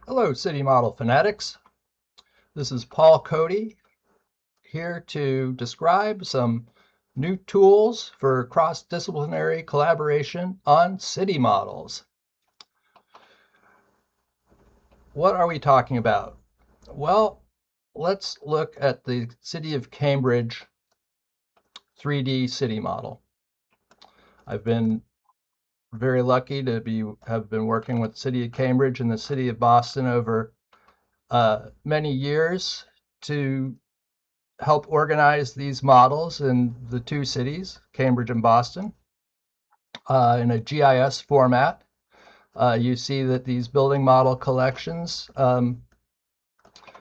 Hello, City Model fanatics. This is Paul Cody here to describe some new tools for cross-disciplinary collaboration on city models. What are we talking about? Well, let's look at the City of Cambridge 3D city model. I've been very lucky to have been working with the City of Cambridge and the City of Boston over many years to help organize these models in the two cities, Cambridge and Boston, in a GIS format. You see that these building model collections,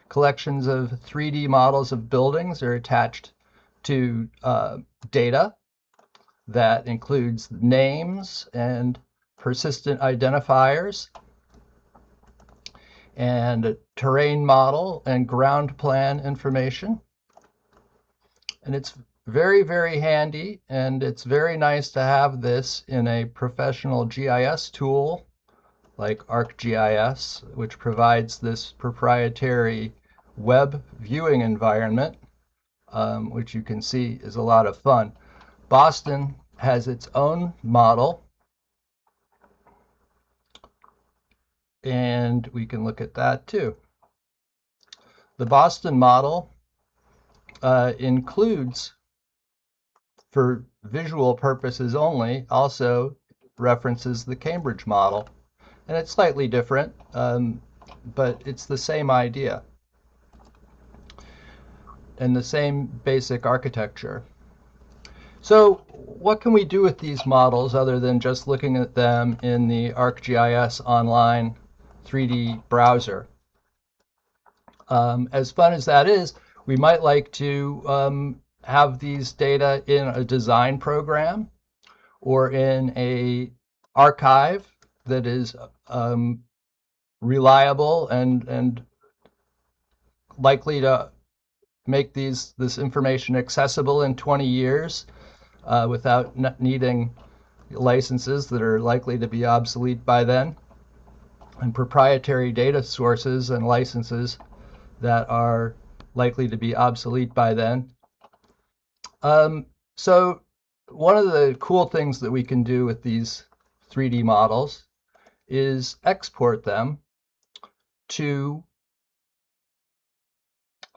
collections of 3D models of buildings are attached to data that includes names and persistent identifiers, and a terrain model and ground plan information. And it's very, very handy, and it's very nice to have this in a professional GIS tool like ArcGIS, which provides this proprietary web viewing environment, which you can see is a lot of fun. Boston has its own model, and we can look at that too. The Boston model includes, for visual purposes only, also references the Cambridge model. And it's slightly different, but it's the same idea and the same basic architecture. So what can we do with these models other than just looking at them in the ArcGIS online 3D browser? As fun as that is, we might like to have these data in a design program or in an archive that is reliable and likely to make this information accessible in 20 years without needing licenses that are likely to be obsolete by then, and proprietary data sources and licenses that are likely to be obsolete by then. So one of the cool things that we can do with these 3D models is export them to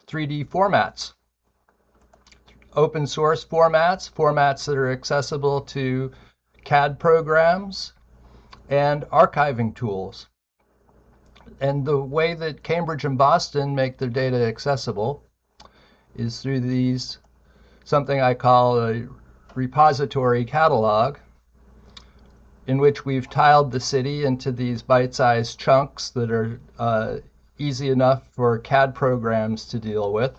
3D formats, open source formats that are accessible to CAD programs and archiving tools. And the way that Cambridge and Boston make their data accessible is through these, something I call a repository catalog, in which we've tiled the city into these bite-sized chunks that are easy enough for CAD programs to deal with.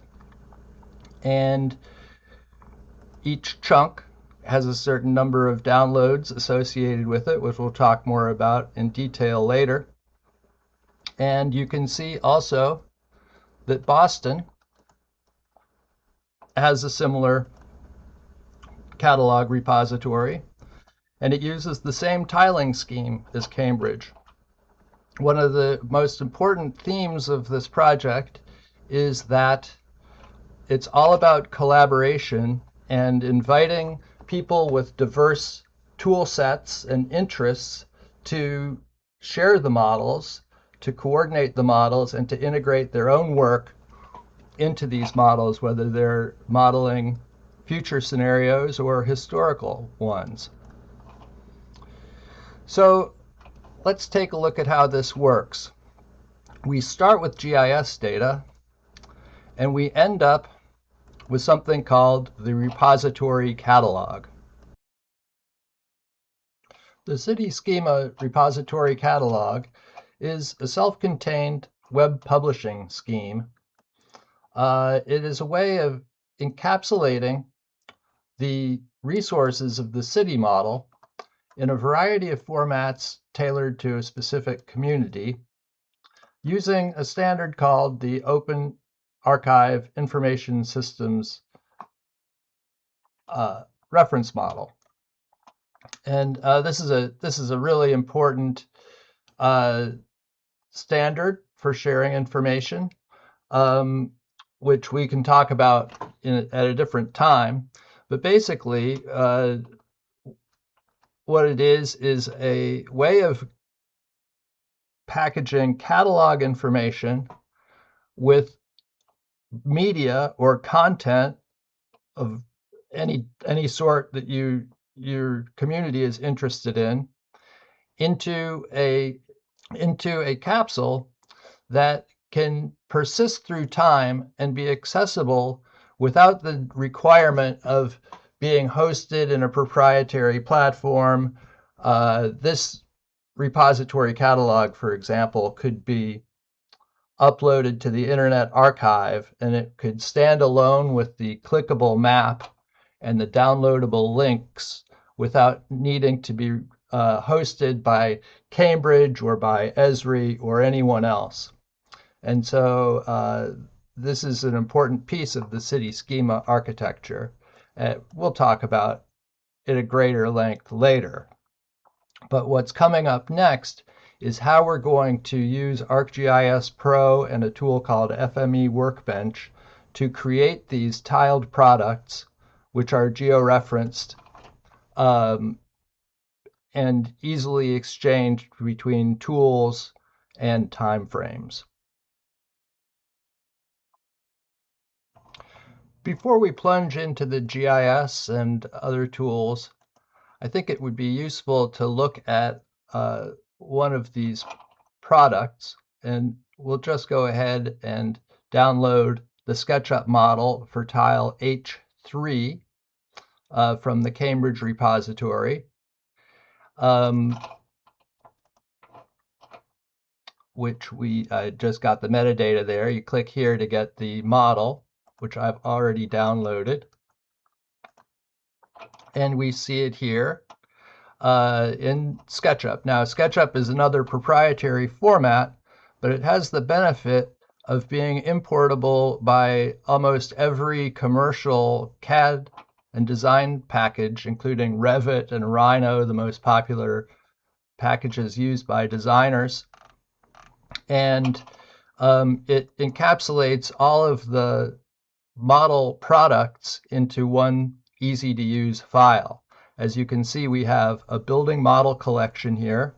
And each chunk has a certain number of downloads associated with it, which we'll talk more about in detail later. And you can see also that Boston has a similar catalog repository, and it uses the same tiling scheme as Cambridge. One of the most important themes of this project is that it's all about collaboration and inviting people with diverse tool sets and interests to share the models, to coordinate the models, and to integrate their own work into these models, whether they're modeling future scenarios or historical ones. So let's take a look at how this works. We start with GIS data, and we end up with something called the repository catalog. The CitySchema repository catalog is a self-contained web publishing scheme. It is a way of encapsulating the resources of the city model in a variety of formats tailored to a specific community, using a standard called the Open Archive Information Systems reference model. And this is a really important standard for sharing information, which we can talk about at a different time. But basically, what it is a way of packaging catalog information with media or content of any sort that your community is interested in into a capsule that can persist through time and be accessible without the requirement of being hosted in a proprietary platform. This repository catalog, for example, could be uploaded to the Internet Archive, and it could stand alone with the clickable map and the downloadable links without needing to be hosted by Cambridge or by Esri or anyone else. And so this is an important piece of the CitySchema architecture. We'll talk about it at greater length later. But what's coming up next is how we're going to use ArcGIS Pro and a tool called FME Workbench to create these tiled products, which are georeferenced and easily exchanged between tools and timeframes. Before we plunge into the GIS and other tools, I think it would be useful to look at one of these products, and we'll just go ahead and download the Sketchup model for tile H3 from the Cambridge repository, which we just got the metadata there. You click here to get the model, which I've already downloaded. And we see it here in SketchUp. Now, SketchUp is another proprietary format, but it has the benefit of being importable by almost every commercial CAD and design package, including Revit and Rhino, the most popular packages used by designers. And it encapsulates all of the model products into one easy-to-use file. As you can see, we have a building model collection here,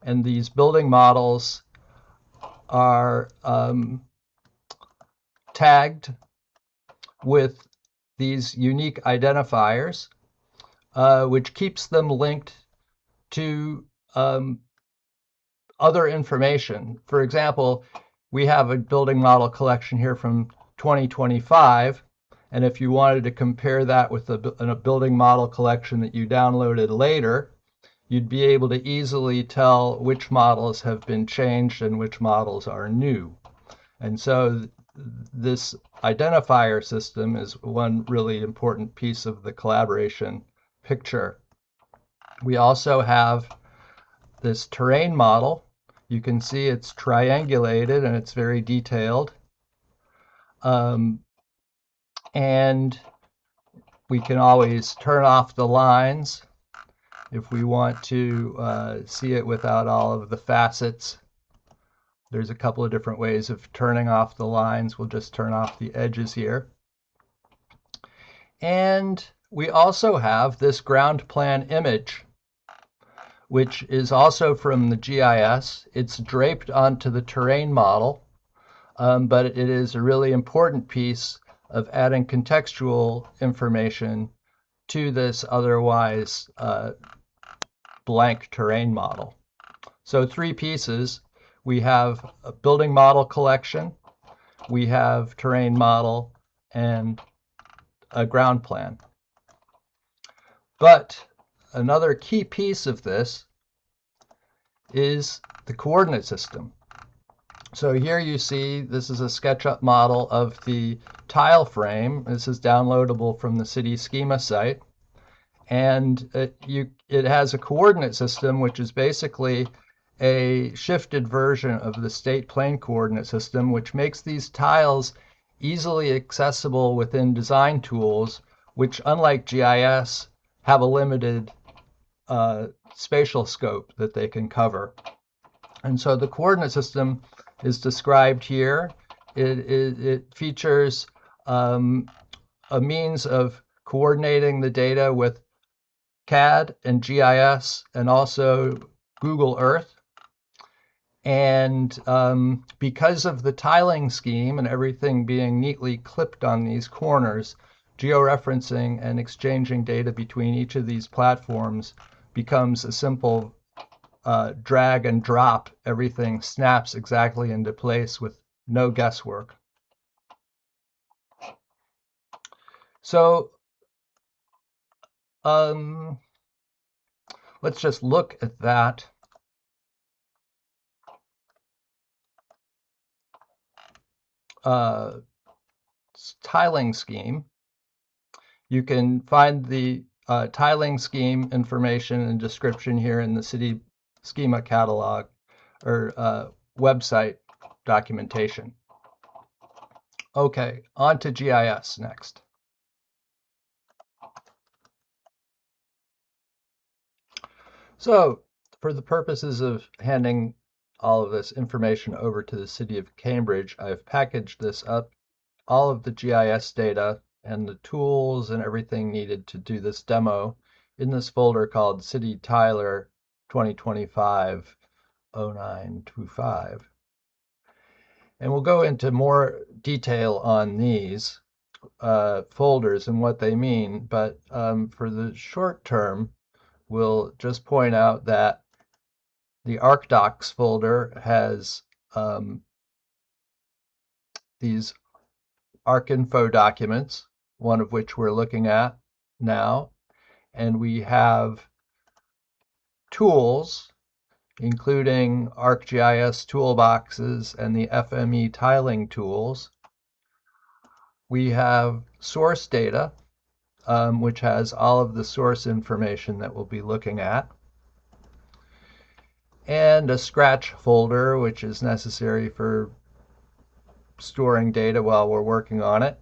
and these building models are tagged with these unique identifiers, which keeps them linked to other information. For example, we have a building model collection here from 2025, and if you wanted to compare that with a building model collection that you downloaded later, you'd be able to easily tell which models have been changed and which models are new. And so this identifier system is one really important piece of the collaboration picture. We also have this terrain model. You can see it's triangulated and it's very detailed. And we can always turn off the lines if we want to see it without all of the facets. There's a couple of different ways of turning off the lines. We'll just turn off the edges here. And we also have this ground plan image, which is also from the GIS. It's draped onto the terrain model, but it is a really important piece of adding contextual information to this otherwise blank terrain model. So three pieces. We have a building model collection, we have terrain model, and a ground plan. But another key piece of this is the coordinate system. So here you see this is a SketchUp model of the tile frame. This is downloadable from the CitySchema site. And it has a coordinate system, which is basically a shifted version of the state plane coordinate system, which makes these tiles easily accessible within design tools, which, unlike GIS, have a limited spatial scope that they can cover. And so the coordinate system is described here. It features a means of coordinating the data with CAD and GIS and also Google Earth. And because of the tiling scheme and everything being neatly clipped on these corners, georeferencing and exchanging data between each of these platforms becomes a simple drag and drop. Everything snaps exactly into place with no guesswork. So let's just look at that. Tiling scheme. You can find the tiling scheme information and description here in the CitySchema catalog or website documentation. Okay, on to GIS next. So, for the purposes of handing all of this information over to the City of Cambridge, I've packaged this up, all of the GIS data and the tools and everything needed to do this demo in this folder called City Tiler 2025-0925. And we'll go into more detail on these folders and what they mean, but for the short term, we'll just point out that the ArcDocs folder has these ArcInfo documents, one of which we're looking at now, and we have tools, including ArcGIS toolboxes and the FME tiling tools. We have source data, which has all of the source information that we'll be looking at, and a scratch folder, which is necessary for storing data while we're working on it.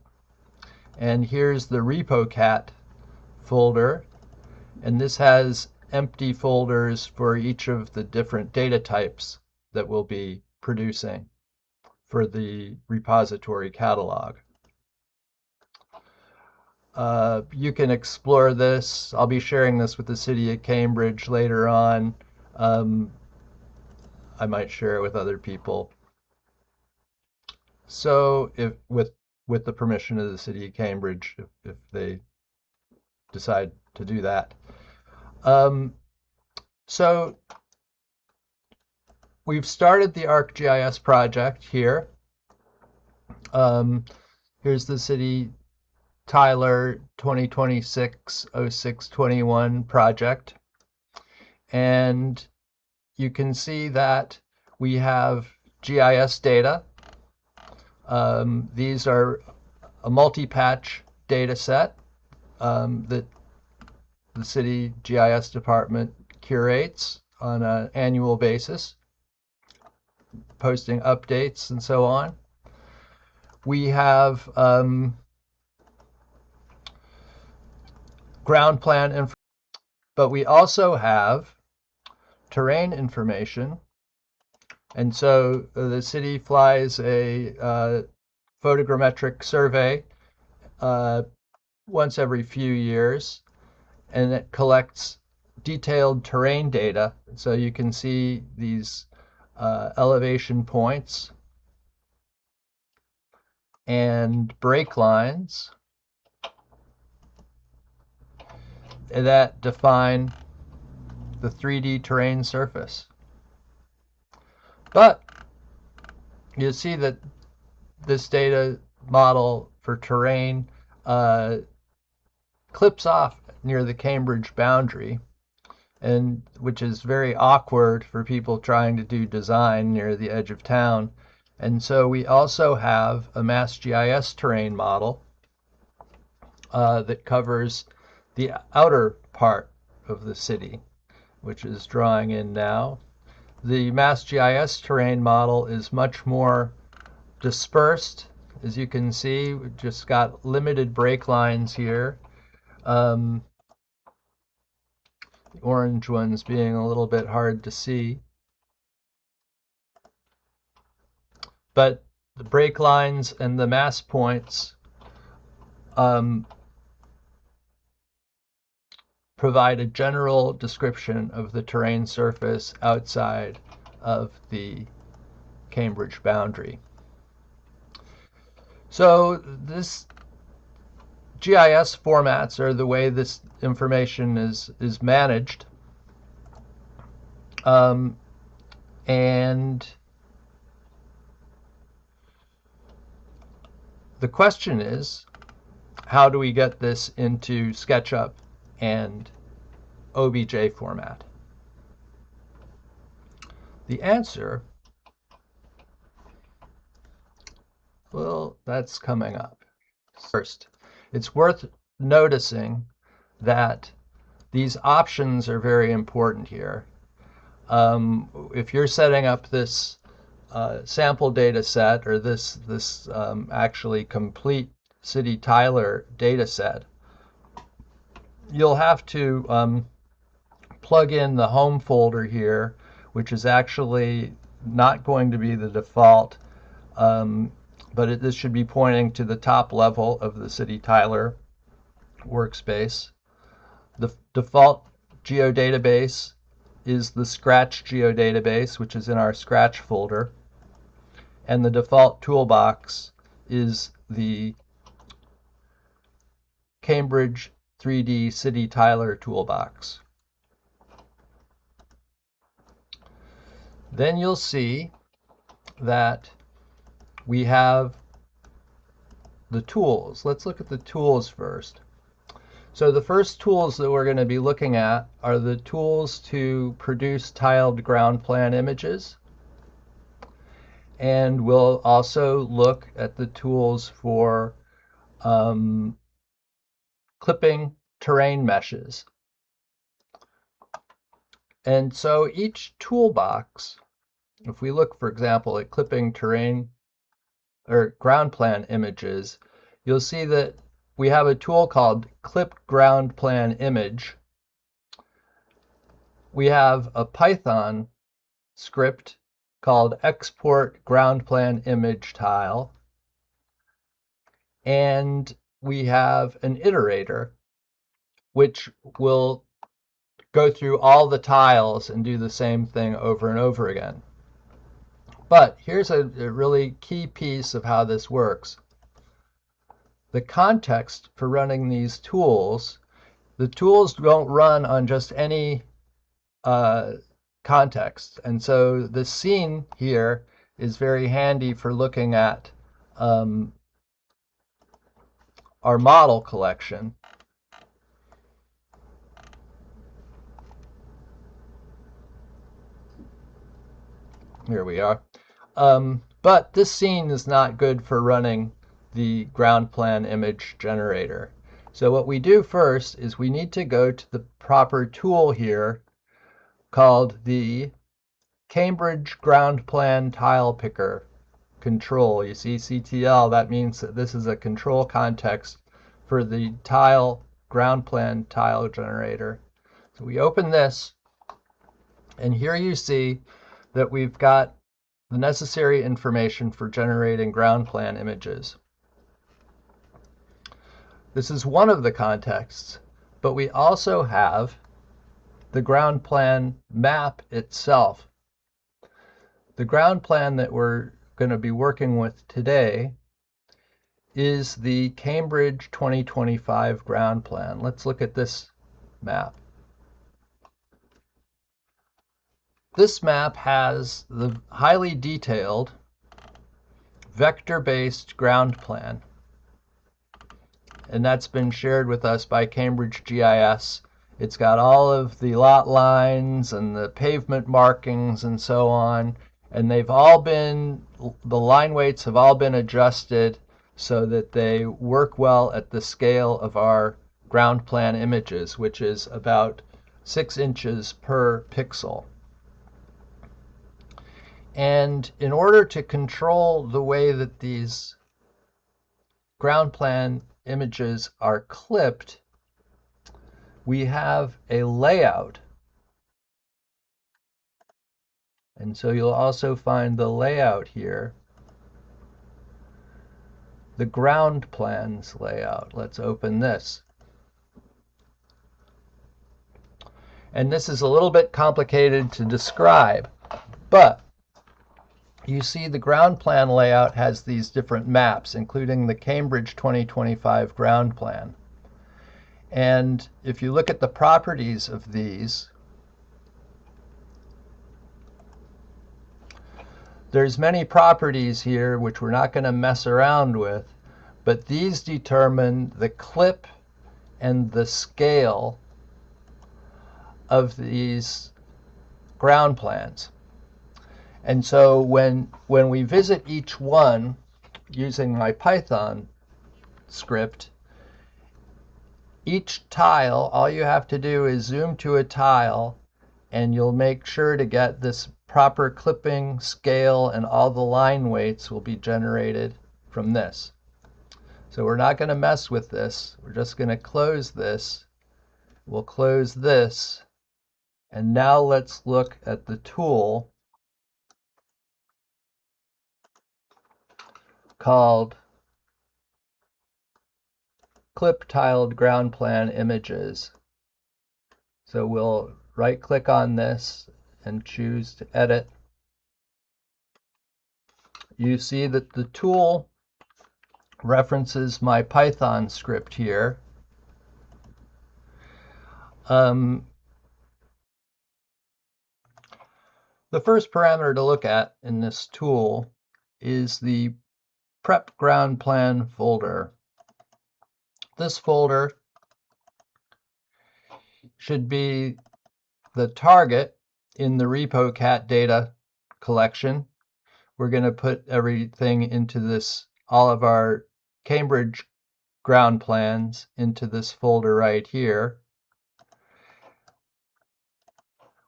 And here's the RepoCat folder, and this has empty folders for each of the different data types that we'll be producing for the repository catalog. You can explore this. I'll be sharing this with the City of Cambridge later on. I might share it with other people. So, if with the permission of the City of Cambridge, if they decide to do that. So we've started the ArcGIS project here. Here's the City Tiler 2026-0621 project. And you can see that we have GIS data. These are a multi-patch data set that the City GIS department curates on an annual basis, posting updates and so on. We have ground plan information, but we also have terrain information. And so the city flies a photogrammetric survey once every few years, and it collects detailed terrain data. So you can see these elevation points and break lines that define the 3D terrain surface. But you see that this data model for terrain clips off near the Cambridge boundary, and which is very awkward for people trying to do design near the edge of town. And so we also have a MassGIS terrain model that covers the outer part of the city, which is drawing in now. The MassGIS terrain model is much more dispersed. As you can see, we've just got limited break lines here. The orange ones being a little bit hard to see. but the break lines and the mass points provide a general description of the terrain surface outside of the Cambridge boundary. So this GIS formats are the way this information is managed. And the question is, how do we get this into SketchUp and OBJ format? The answer, well, that's coming up. First, it's worth noticing that these options are very important here. If you're setting up this sample data set, or this actually complete City Tyler data set, you'll have to plug in the home folder here, which is actually not going to be the default, but this should be pointing to the top level of the City Tyler workspace. The default geodatabase is the Scratch geodatabase, which is in our Scratch folder. And the default toolbox is the Cambridge 3D City Tyler toolbox. Then you'll see that we have the tools. Let's look at the tools first. So the first tools that we're going to be looking at are the tools to produce tiled ground plan images. And we'll also look at the tools for clipping terrain meshes. And so each toolbox, if we look, for example, at clipping terrain or ground plan images, you'll see that we have a tool called Clip Ground Plan Image. We have a Python script called Export Ground Plan Image Tile. And we have an iterator, which will go through all the tiles and do the same thing over and over again. But here's a really key piece of how this works. The context for running these tools, the tools don't run on just any context. And so the scene here is very handy for looking at our model collection. Here we are. But this scene is not good for running the ground plan image generator. So what we do first is we need to go to the proper tool here called the Cambridge Ground Plan Tile Picker control. You see CTL, that means that this is a control context for the ground plan tile generator. So we open this, and here you see that we've got the necessary information for generating ground plan images. This is one of the contexts, but we also have the ground plan map itself. The ground plan that we're going to be working with today is the Cambridge 2025 ground plan. Let's look at this map. This map has the highly detailed vector-based ground plan, and that's been shared with us by Cambridge GIS. It's got all of the lot lines and the pavement markings and so on, and the line weights have all been adjusted so that they work well at the scale of our ground plan images, which is about 6 inches per pixel. And in order to control the way that these ground plan images are clipped, we have a layout. And so you'll also find the layout here. the ground plans layout. Let's open this. And this is a little bit complicated to describe, but you see the ground plan layout has these different maps, including the Cambridge 2025 ground plan. And if you look at the properties of these, there's many properties here which we're not going to mess around with, but these determine the clip and the scale of these ground plans. And so when we visit each one using my Python script, each tile, all you have to do is zoom to a tile, and you'll make sure to get this proper clipping, scale, and all the line weights will be generated from this. So we're not going to mess with this. We're just going to close this. We'll close this. And now let's look at the tool called Clip Tiled Ground Plan Images. So we'll right-click on this and choose to edit. You see that the tool references my Python script here. The first parameter to look at in this tool is the Prep Ground Plan folder. This folder should be the target in the RepoCat data collection. We're going to put everything into this, all of our Cambridge ground plans into this folder right here,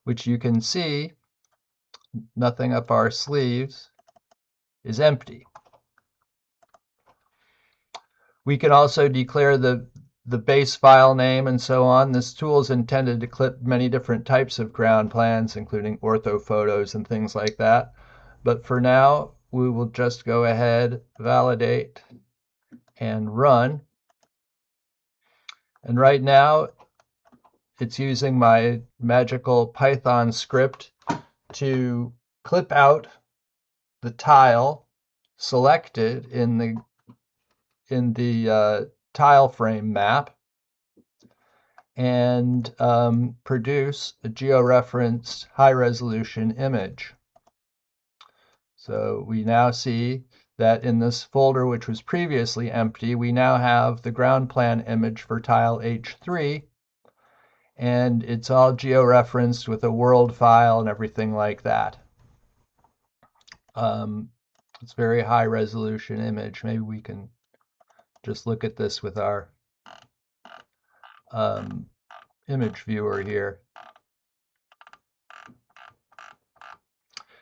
which you can see, nothing up our sleeves, is empty. We can also declare the base file name and so on. This tool is intended to clip many different types of ground plans, including ortho photos and things like that. But for now, we will just go ahead, validate, and run. And right now, it's using my magical Python script to clip out the tile selected in the tile frame map and produce a georeferenced high-resolution image. So we now see that in this folder, which was previously empty, we now have the ground plan image for tile H3, and it's all georeferenced with a world file and everything like that. It's a very high resolution image. Maybe we can just look at this with our image viewer here.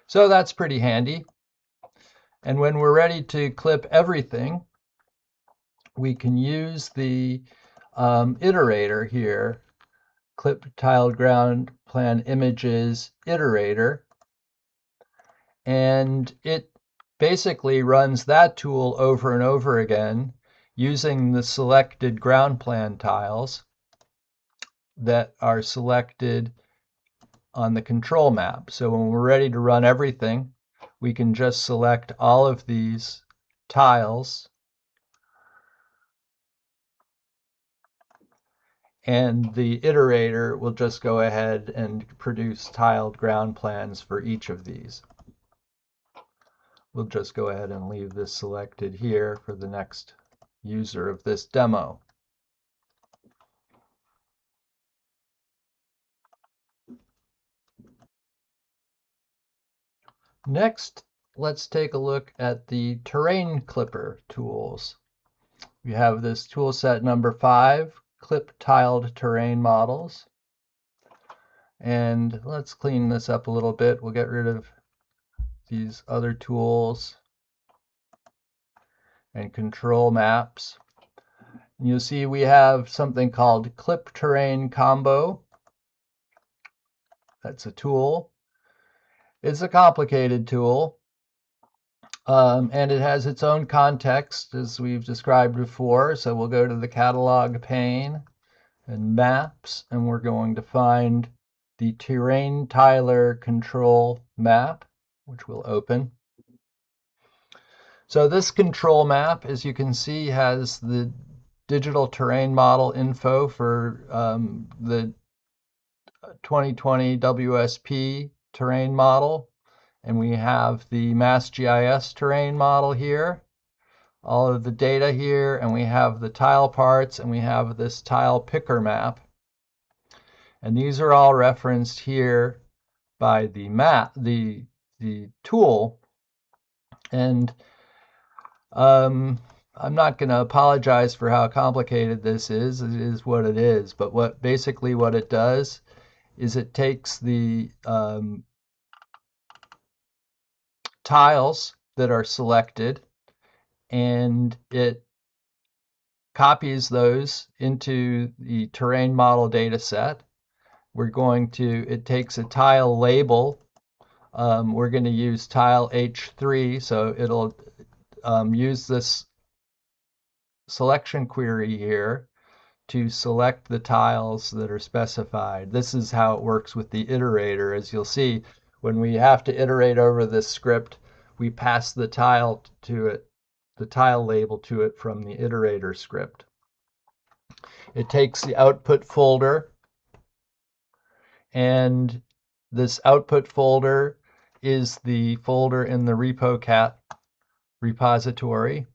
So that's pretty handy. And when we're ready to clip everything, we can use the iterator here, Clip Tiled Ground Plan Images iterator, and it basically runs that tool over and over again using the selected ground plan tiles that are selected on the control map. So when we're ready to run everything, we can just select all of these tiles, and the iterator will just go ahead and produce tiled ground plans for each of these. We'll just go ahead and leave this selected here for the next user of this demo. Next, let's take a look at the terrain clipper tools. We have this tool set number 5, Clip Tiled Terrain Models. And let's clean this up a little bit. We'll get rid of these other tools and control maps. And you'll see we have something called Clip Terrain Combo. That's a tool. It's a complicated tool. And it has its own context, as we've described before. So we'll go to the catalog pane and maps, and we're going to find the terrain tiler control map, which we'll open. So this control map, as you can see, has the digital terrain model info for the 2020 WSP terrain model. And we have the MassGIS terrain model here, all of the data here, and we have the tile parts, and we have this tile picker map. And these are all referenced here by the map, the tool. And I'm not going to apologize for how complicated this is. It is what it is. But what it does is it takes the tiles that are selected and it copies those into the terrain model data set. It takes a tile label. We're going to use tile H3, so it'll use this selection query here to select the tiles that are specified. This is how it works with the iterator. As you'll see, when we have to iterate over this script, we pass the tile to it, the tile label to it from the iterator script. It takes the output folder, and this output folder is the folder in the RepoCat repository.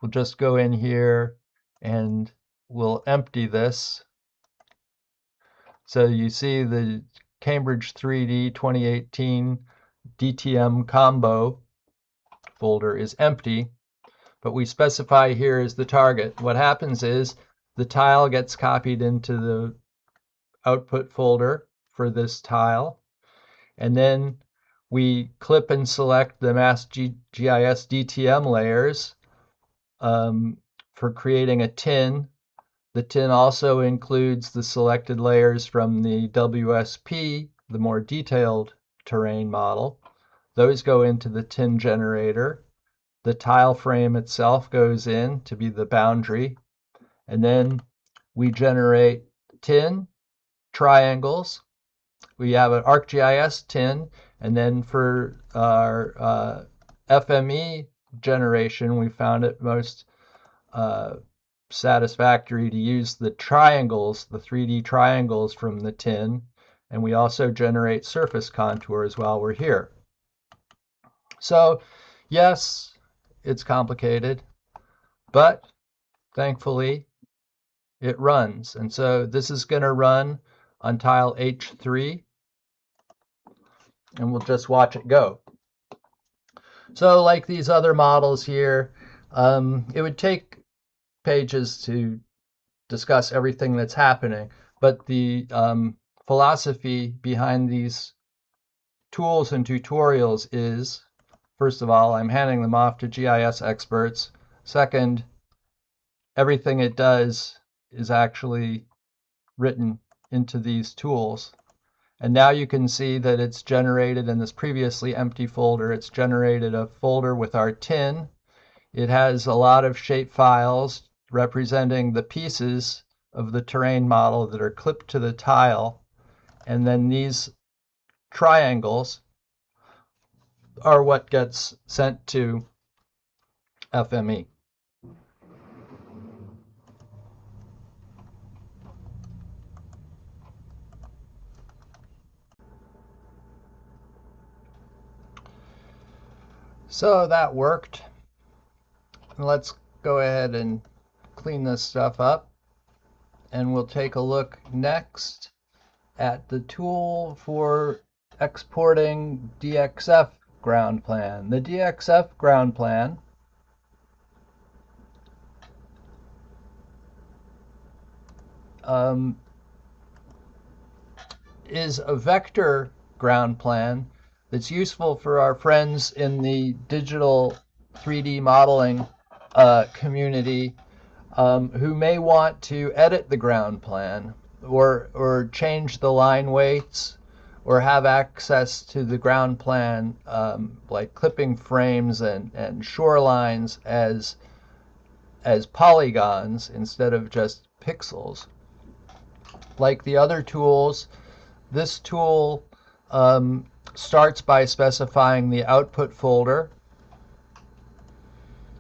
We'll just go in here and we'll empty this. So you see the Cambridge 3D 2018 DTM combo folder is empty, but we specify here as the target. What happens is the tile gets copied into the output folder for this tile, and then we clip and select the MassGIS DTM layers for creating a tin. The tin also includes the selected layers from the WSP, the more detailed terrain model. Those go into the tin generator. The tile frame itself goes in to be the boundary. And then we generate tin, triangles. We have an ArcGIS tin, and then for our FME generation, we found it most satisfactory to use the triangles, the 3D triangles from the tin, and we also generate surface contours while we're here. So, yes, it's complicated, but thankfully it runs. And so this is going to run on tile H3, and we'll just watch it go. So like these other models here, it would take pages to discuss everything that's happening, but the philosophy behind these tools and tutorials is, first of all, I'm handing them off to GIS experts. Second, everything it does is actually written into these tools. And now you can see that it's generated in this previously empty folder. It's generated a folder with our tin. It has a lot of shape files representing the pieces of the terrain model that are clipped to the tile. And then these triangles are what gets sent to FME. So that worked. Let's go ahead and clean this stuff up. And we'll take a look next at the tool for exporting DXF ground plan. The DXF ground plan is a vector ground plan that's useful for our friends in the digital 3D modeling community who may want to edit the ground plan or change the line weights or have access to the ground plan, like clipping frames and shorelines as polygons instead of just pixels. Like the other tools, this tool starts by specifying the output folder,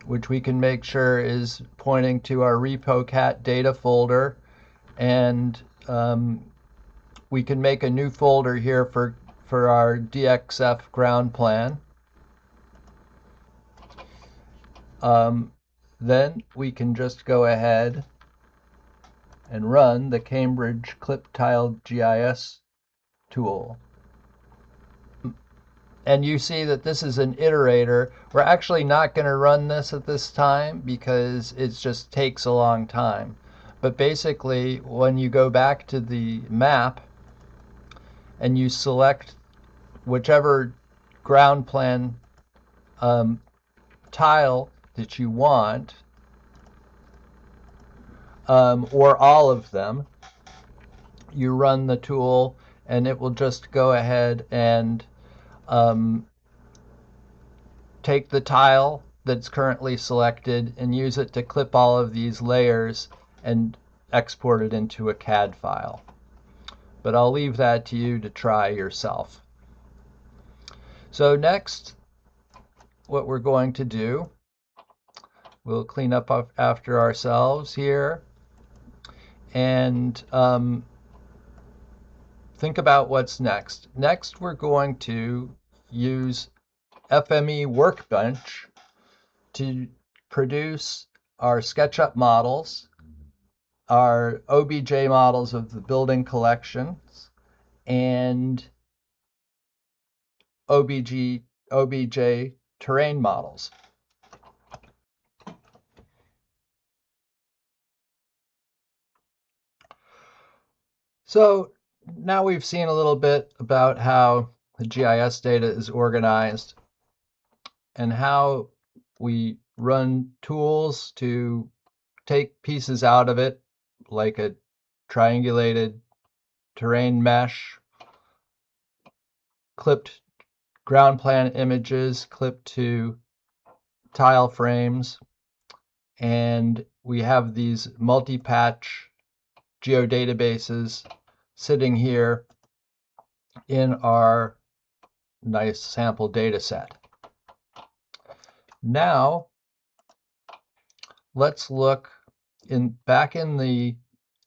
which we can make sure is pointing to our RepoCat data folder, and we can make a new folder here for our DXF ground plan. Then we can just go ahead and run the Cambridge Clip Tile GIS tool. And you see that this is an iterator. We're actually not going to run this at this time because it just takes a long time. But basically, when you go back to the map and you select whichever ground plan tile that you want, or all of them, you run the tool and it will just go ahead and take the tile that's currently selected and use it to clip all of these layers and export it into a CAD file. But I'll leave that to you to try yourself. So next, what we're going to do, we'll clean up after ourselves here and think about what's next. Next, we're going to use FME Workbench to produce our SketchUp models, our OBJ models of the building collections, and OBJ terrain models. So now we've seen a little bit about how the GIS data is organized and how we run tools to take pieces out of it, like a triangulated terrain mesh, clipped ground plan images clipped to tile frames, and we have these multi-patch geodatabases sitting here in our nice sample data set. Now, let's look back in the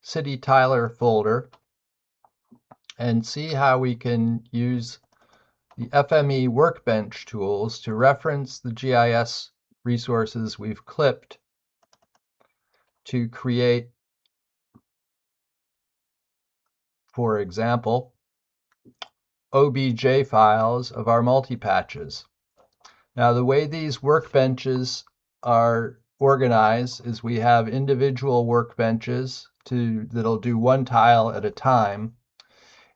City Tiler folder and see how we can use the FME Workbench tools to reference the GIS resources we've clipped to create, for example, OBJ files of our multi-patches. Now, the way these workbenches are organized is we have individual workbenches that'll do one tile at a time,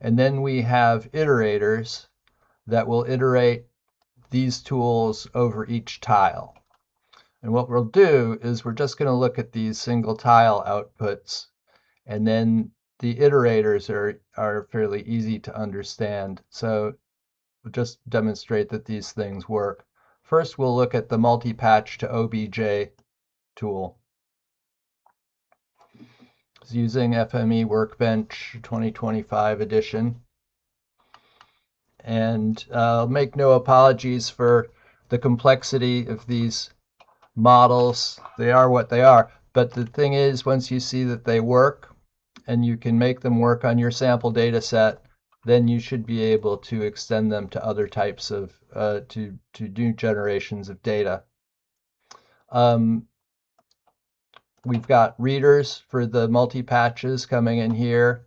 and then we have iterators that will iterate these tools over each tile. And what we'll do is we're just going to look at these single tile outputs, and then the iterators are fairly easy to understand. So we'll just demonstrate that these things work. First, we'll look at the multi-patch to OBJ tool. It's using FME Workbench 2025 edition. And I'll make no apologies for the complexity of these models. They are what they are. But the thing is, once you see that they work and you can make them work on your sample data set, then you should be able to extend them to other types of, to new generations of data. We've got readers for the multi-patches coming in here.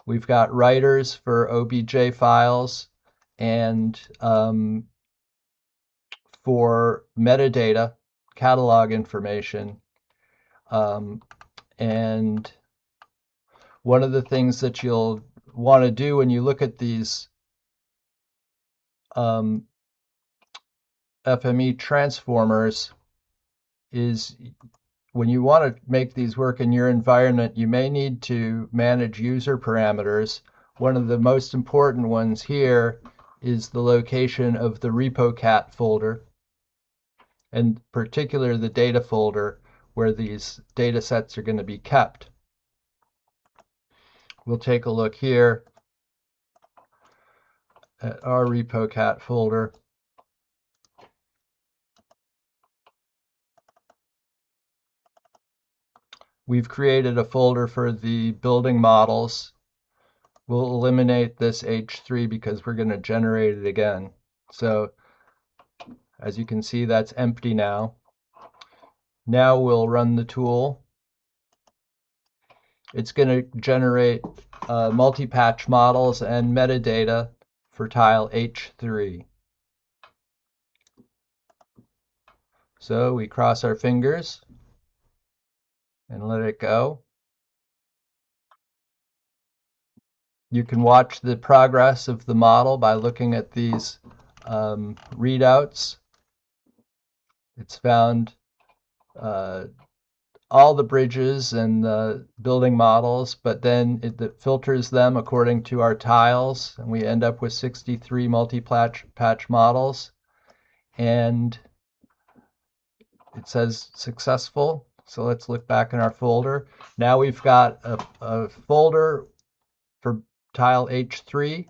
We've got writers for OBJ files and for metadata, catalog information. And one of the things that you'll want to do when you look at these FME transformers is when you want to make these work in your environment, you may need to manage user parameters one of the most important ones here is the location of the RepoCat folder, and in particular the data folder where these data sets are going to be kept. We'll take a look here at our RepoCat folder. We've created a folder for the building models. We'll eliminate this H3 because we're going to generate it again. So as you can see, that's empty now. Now we'll run the tool. It's going to generate multi-patch models and metadata for tile H3. So we cross our fingers and let it go. You can watch the progress of the model by looking at these readouts. It's found all the bridges and the building models, but then it filters them according to our tiles, and we end up with 63 multi-patch models, and it says successful. So let's look back in our folder. Now we've got a folder for tile H3.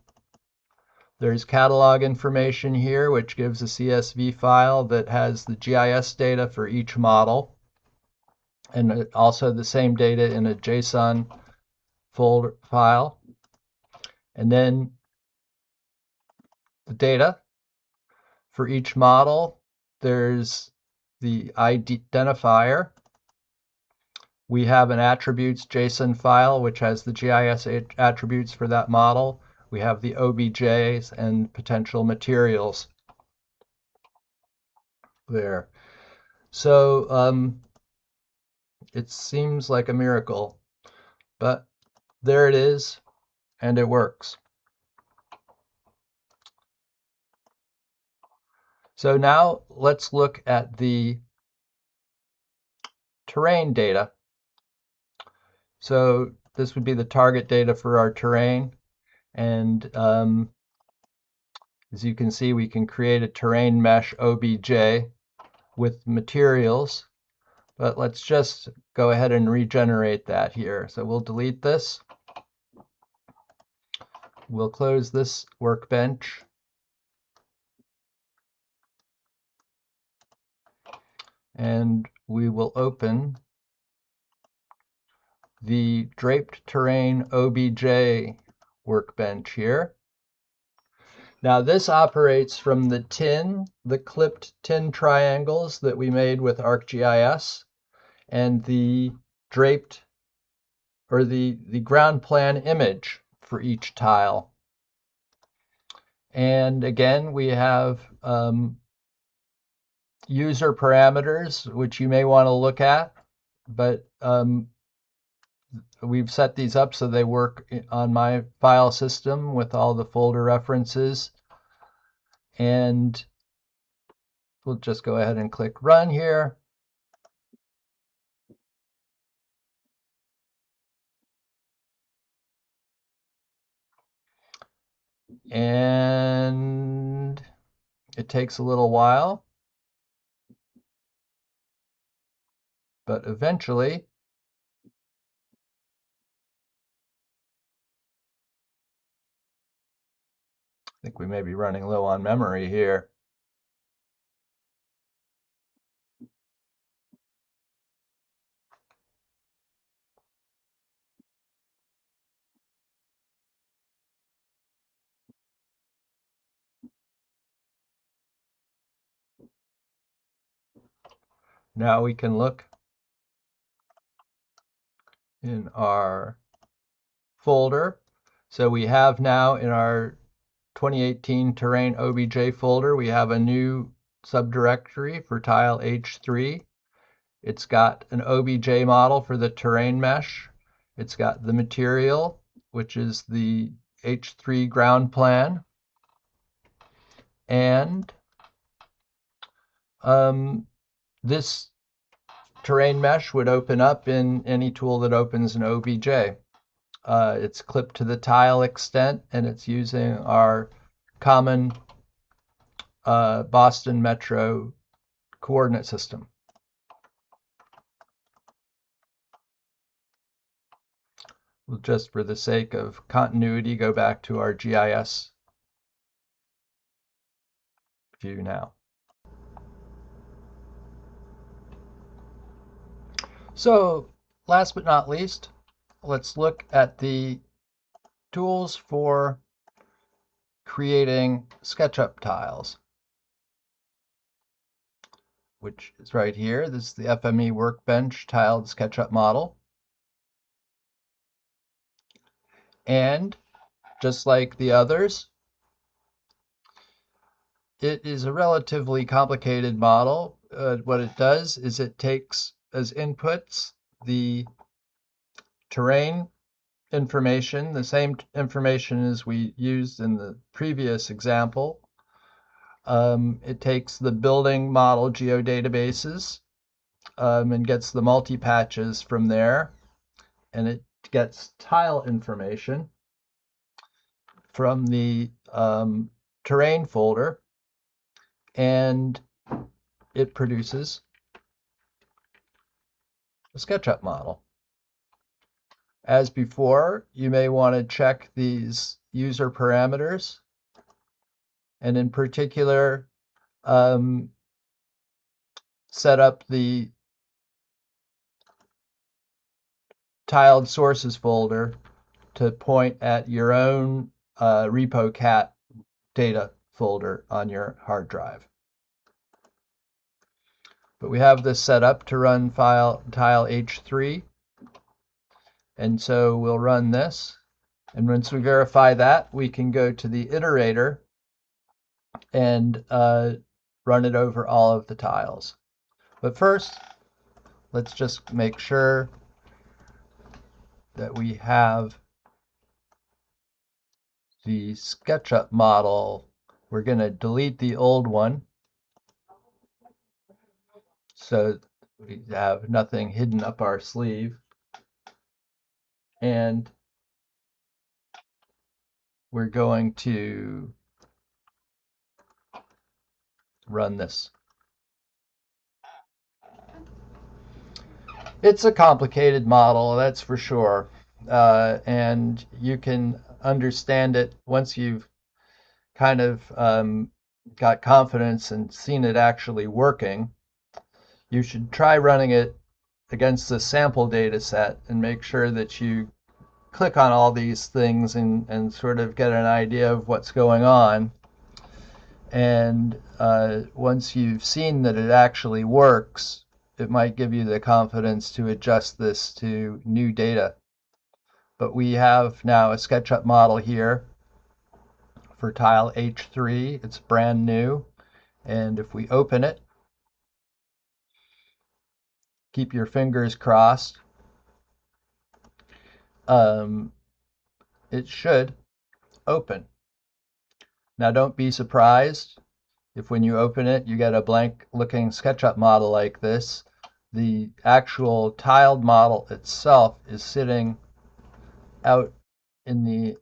There's catalog information here, which gives a CSV file that has the GIS data for each model, and also the same data in a JSON folder file. And then the data for each model, there's the identifier. We have an attributes JSON file which has the GIS attributes for that model. We have the OBJs and potential materials there. So it seems like a miracle, but there it is, and it works. So now let's look at the terrain data. So this would be the target data for our terrain, and as you can see, we can create a terrain mesh OBJ with materials, but let's just go ahead and regenerate that here. So we'll delete this. We'll close this workbench. And we will open the draped terrain OBJ workbench here. Now this operates from the clipped tin triangles that we made with ArcGIS, and the draped, or the ground plan image for each tile. And again, we have user parameters, which you may want to look at, but we've set these up so they work on my file system with all the folder references. And we'll just go ahead and click Run here. And it takes a little while, but eventually I think we may be running low on memory here. Now we can look in our folder. So we have now in our 2018 Terrain OBJ folder, we have a new subdirectory for tile H3. It's got an OBJ model for the terrain mesh. It's got the material, which is the H3 ground plan. And this terrain mesh would open up in any tool that opens an OBJ. It's clipped to the tile extent, and it's using our common Boston Metro coordinate system. We'll just, for the sake of continuity, go back to our GIS view now. So, last but not least, let's look at the tools for creating SketchUp tiles, which is right here. This is the FME Workbench tiled SketchUp model. And just like the others, it is a relatively complicated model. What it does is it takes as inputs the terrain information, the same information as we used in the previous example. It takes the building model geodatabases and gets the multi-patches from there. And it gets tile information from the terrain folder, and it produces a SketchUp model. As before, you may want to check these user parameters, and in particular, set up the tiled sources folder to point at your own RepoCat data folder on your hard drive. But we have this set up to run tile H3, and so we'll run this, and once we verify that, we can go to the iterator and run it over all of the tiles. But first, let's just make sure that we have the SketchUp model. We're going to delete the old one so we have nothing hidden up our sleeve. And we're going to run this. It's a complicated model, that's for sure. And you can understand it once you've kind of got confidence and seen it actually working. You should try running it against the sample data set and make sure that you click on all these things and sort of get an idea of what's going on. And once you've seen that it actually works, it might give you the confidence to adjust this to new data. But we have now a SketchUp model here for tile H3. It's brand new. And if we open it, keep your fingers crossed, it should open. Now don't be surprised if when you open it you get a blank looking SketchUp model like this. The actual tiled model itself is sitting out in the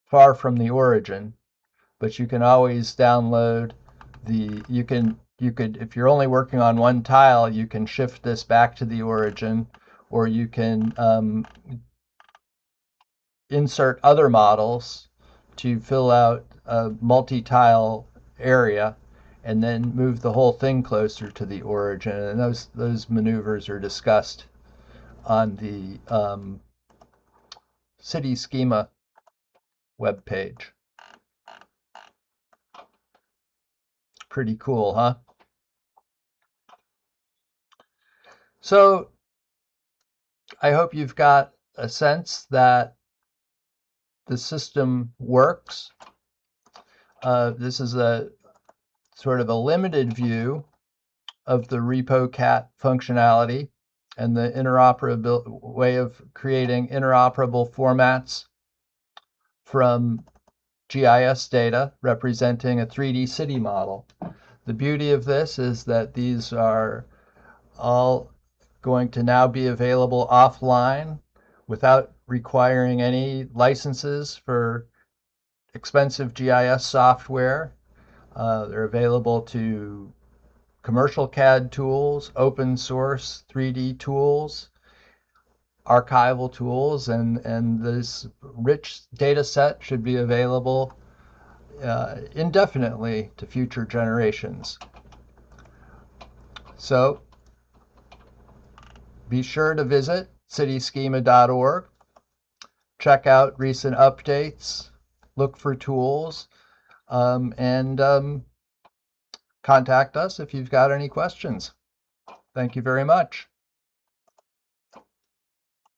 far from the origin, but you can always download the, you could, if you're only working on one tile, you can shift this back to the origin, or you can insert other models to fill out a multi-tile area and then move the whole thing closer to the origin. And those maneuvers are discussed on the CitySchema webpage. Pretty cool, huh? So I hope you've got a sense that the system works. This is a sort of a limited view of the RepoCat functionality and the interoperable way of creating interoperable formats from GIS data representing a 3D city model. The beauty of this is that these are all going to now be available offline without requiring any licenses for expensive GIS software. They're available to commercial CAD tools, open source 3D tools, archival tools, and this rich data set should be available indefinitely to future generations. So be sure to visit CitySchema.org, check out recent updates, look for tools, and contact us if you've got any questions. Thank you very much.